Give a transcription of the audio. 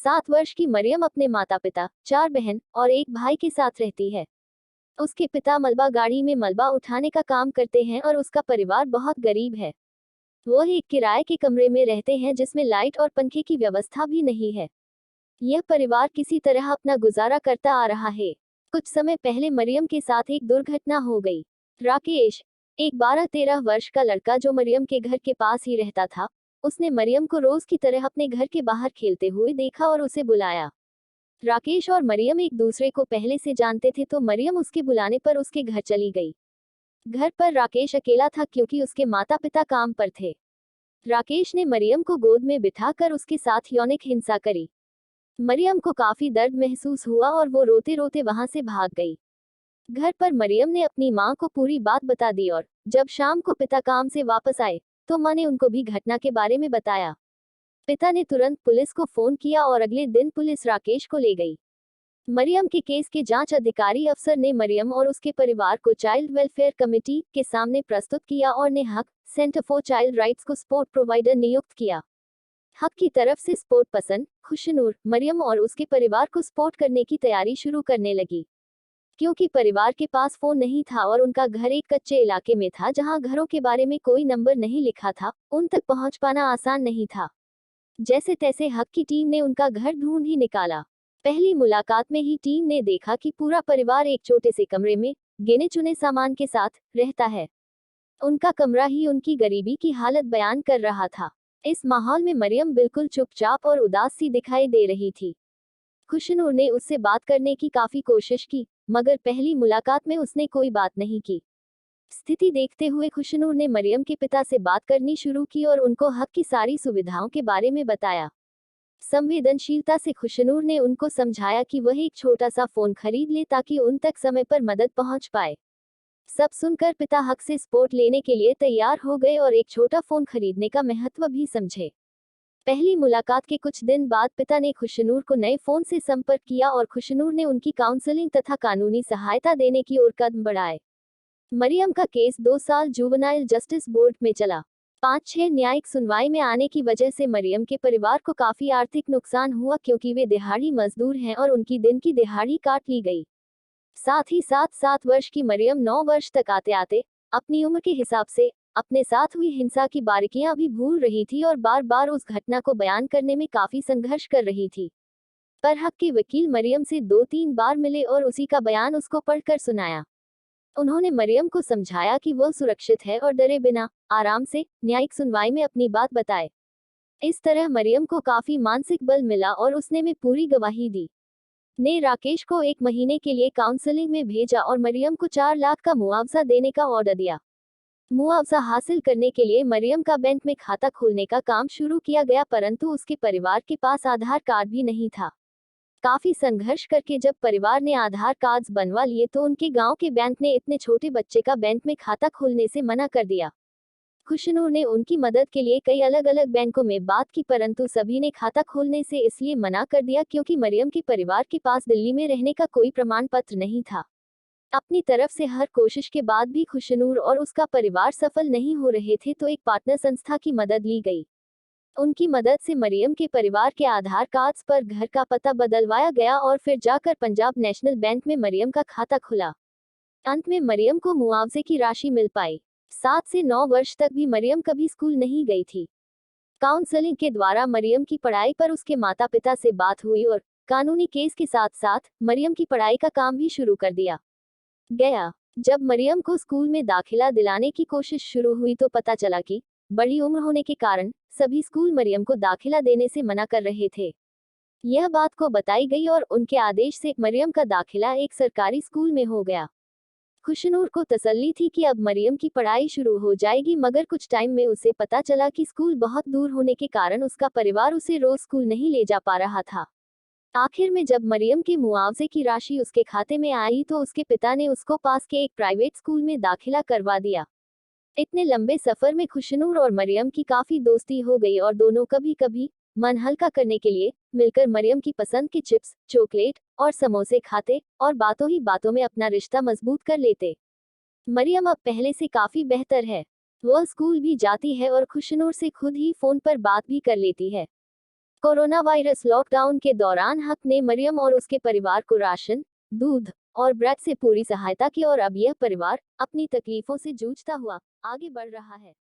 7 वर्ष की मरियम अपने माता पिता, 4 बहन और एक भाई के साथ रहती है। उसके पिता मलबा गाड़ी में मलबा उठाने का काम करते हैं और उसका परिवार बहुत गरीब है। वो एक किराए के कमरे में रहते हैं जिसमें लाइट और पंखे की व्यवस्था भी नहीं है। यह परिवार किसी तरह अपना गुजारा करता आ रहा है। कुछ समय पहले मरियम के साथ एक दुर्घटना हो गई। राकेश, एक 12-13 वर्ष का लड़का जो मरियम के घर के पास ही रहता था, उसने मरियम को रोज की तरह अपने घर के बाहर खेलते हुए देखा और उसे बुलाया। राकेश और मरियम एक दूसरे को पहले से जानते थे तो मरियम उसके बुलाने पर उसके घर चली गई। घर पर राकेश अकेला था क्योंकि उसके माता पिता काम पर थे। राकेश ने मरियम को गोद में बिठाकर उसके साथ यौनिक हिंसा करी। मरियम को काफी दर्द महसूस हुआ और वो रोते रोते वहां से भाग गई। घर पर मरियम ने अपनी मां को पूरी बात बता दी और जब शाम को पिता काम से वापस आए तो मां ने उनको भी घटना के बारे में बताया। पिता ने तुरंत पुलिस को फोन किया और अगले दिन पुलिस राकेश को ले गई। मरियम के केस के जांच अधिकारी अफसर ने मरियम और उसके परिवार को चाइल्ड वेलफेयर कमेटी के सामने प्रस्तुत किया और ने हक सेंटर फॉर चाइल्ड राइट्स को सपोर्ट प्रोवाइडर नियुक्त किया। हक की तरफ से सपोर्ट पसंद खुशनूर मरियम और उसके परिवार को सपोर्ट करने की तैयारी शुरू करने लगी। क्योंकि परिवार के पास फोन नहीं था और उनका घर एक कच्चे इलाके में था जहां घरों के बारे में कोई नंबर नहीं लिखा था, उन तक पहुंच पाना आसान नहीं था। जैसे तैसे हक की टीम ने उनका घर ढूंढ ही निकाला। पहली मुलाकात में ही टीम ने देखा कि पूरा परिवार एक छोटे से कमरे में गिने चुने सामान के साथ रहता है। उनका कमरा ही उनकी गरीबी की हालत बयान कर रहा था। इस माहौल में मरियम बिल्कुल चुपचाप और उदास सी दिखाई दे रही थी। खुशनूर ने उससे बात करने की काफी कोशिश की, मगर पहली मुलाकात में उसने कोई बात नहीं की। स्थिति देखते हुए खुशनूर ने मरियम के पिता से बात करनी शुरू की और उनको हक की सारी सुविधाओं के बारे में बताया। संवेदनशीलता से खुशनूर ने उनको समझाया कि वह एक छोटा सा फोन खरीद ले ताकि उन तक समय पर मदद पहुंच पाए। सब सुनकर पिता हक से सपोर्ट लेने के लिए तैयार हो गए और एक छोटा फोन खरीदने का महत्व भी समझे। पहली मुलाकात के कुछ दिन बाद पिता ने खुशनूर को नए फोन से संपर्क किया और खुशनूर ने उनकी काउंसलिंग तथा कानूनी सहायता देने की ओर कदम बढ़ाए। मरियम का केस 2 साल जुवेनाइल जस्टिस बोर्ड में चला। 5-6 न्यायिक सुनवाई में आने की वजह से मरियम के परिवार को काफी आर्थिक नुकसान हुआ क्योंकि वे दिहाड़ी मजदूर हैं और उनकी दिन की दिहाड़ी काट ली गई। साथ ही साथ 7 वर्ष की मरियम 9 वर्ष तक आते आते अपनी उम्र के हिसाब से अपने साथ हुई हिंसा की बारीकियां भी भूल रही थी और बार बार उस घटना को बयान करने में काफी संघर्ष कर रही थी। पर हक के वकील मरियम से 2-3 बार मिले और उसी का बयान उसको पढ़कर सुनाया। उन्होंने मरियम को समझाया कि वह सुरक्षित है और डरे बिना आराम से न्यायिक सुनवाई में अपनी बात बताए। इस तरह मरियम को काफी मानसिक बल मिला और उसने में पूरी गवाही दी। ने राकेश को 1 महीने के लिए काउंसलिंग में भेजा और मरियम को 4 लाख का मुआवजा देने का ऑर्डर दिया। मुआवजा हासिल करने के लिए मरियम का बैंक में खाता खोलने का काम शुरू किया गया, परंतु उसके परिवार के पास आधार कार्ड भी नहीं था। काफी संघर्ष करके जब परिवार ने आधार कार्ड्स बनवा लिए तो उनके गांव के बैंक ने इतने छोटे बच्चे का बैंक में खाता खोलने से मना कर दिया। खुशनूर ने उनकी मदद के लिए कई अलग अलग बैंकों में बात की, परंतु सभी ने खाता खोलने से इसलिए मना कर दिया क्योंकि मरियम के परिवार के पास दिल्ली में रहने का कोई प्रमाण पत्र नहीं था। अपनी तरफ से हर कोशिश के बाद भी खुशनूर और उसका परिवार सफल नहीं हो रहे थे तो एक पार्टनर संस्था की मदद ली गई। उनकी मदद से मरियम के परिवार के आधार कार्ड्स पर घर का पता बदलवाया गया और फिर जाकर पंजाब नेशनल बैंक में मरियम का खाता खुला। अंत में मरियम को मुआवजे की राशि मिल पाई। 7 से 9 वर्ष तक भी मरियम कभी स्कूल नहीं गई थी। काउंसलिंग के द्वारा मरियम की पढ़ाई पर उसके माता पिता से बात हुई और कानूनी केस के साथ साथ मरियम की पढ़ाई का काम भी शुरू कर दिया गया। जब मरियम को स्कूल में दाखिला दिलाने की कोशिश शुरू हुई तो पता चला कि बड़ी उम्र होने के कारण सभी स्कूल मरियम को दाखिला देने से मना कर रहे थे। यह बात को बताई गई और उनके आदेश से मरियम का दाखिला एक सरकारी स्कूल में हो गया। खुशनूर को तसल्ली थी कि अब मरियम की पढ़ाई शुरू हो जाएगी, मगर कुछ टाइम में उसे पता चला कि स्कूल बहुत दूर होने के कारण उसका परिवार उसे रोज स्कूल नहीं ले जा पा रहा था। आखिर में जब मरियम के मुआवजे की राशि उसके खाते में आई तो उसके पिता ने उसको पास के एक प्राइवेट स्कूल में दाखिला करवा दिया। इतने लंबे सफर में खुशनूर और मरियम की काफी दोस्ती हो गई और दोनों कभी कभी मन हल्का करने के लिए मिलकर मरियम की पसंद के चिप्स, चॉकलेट और समोसे खाते और बातों ही बातों में अपना रिश्ता मजबूत कर लेते। मरियम अब पहले से काफी बेहतर है। वह स्कूल भी जाती है और खुशनूर से खुद ही फोन पर बात भी कर लेती है। कोरोना वायरस लॉकडाउन के दौरान हक ने मरियम और उसके परिवार को राशन, दूध और ब्रेड से पूरी सहायता की और अब यह परिवार अपनी तकलीफों से जूझता हुआ आगे बढ़ रहा है।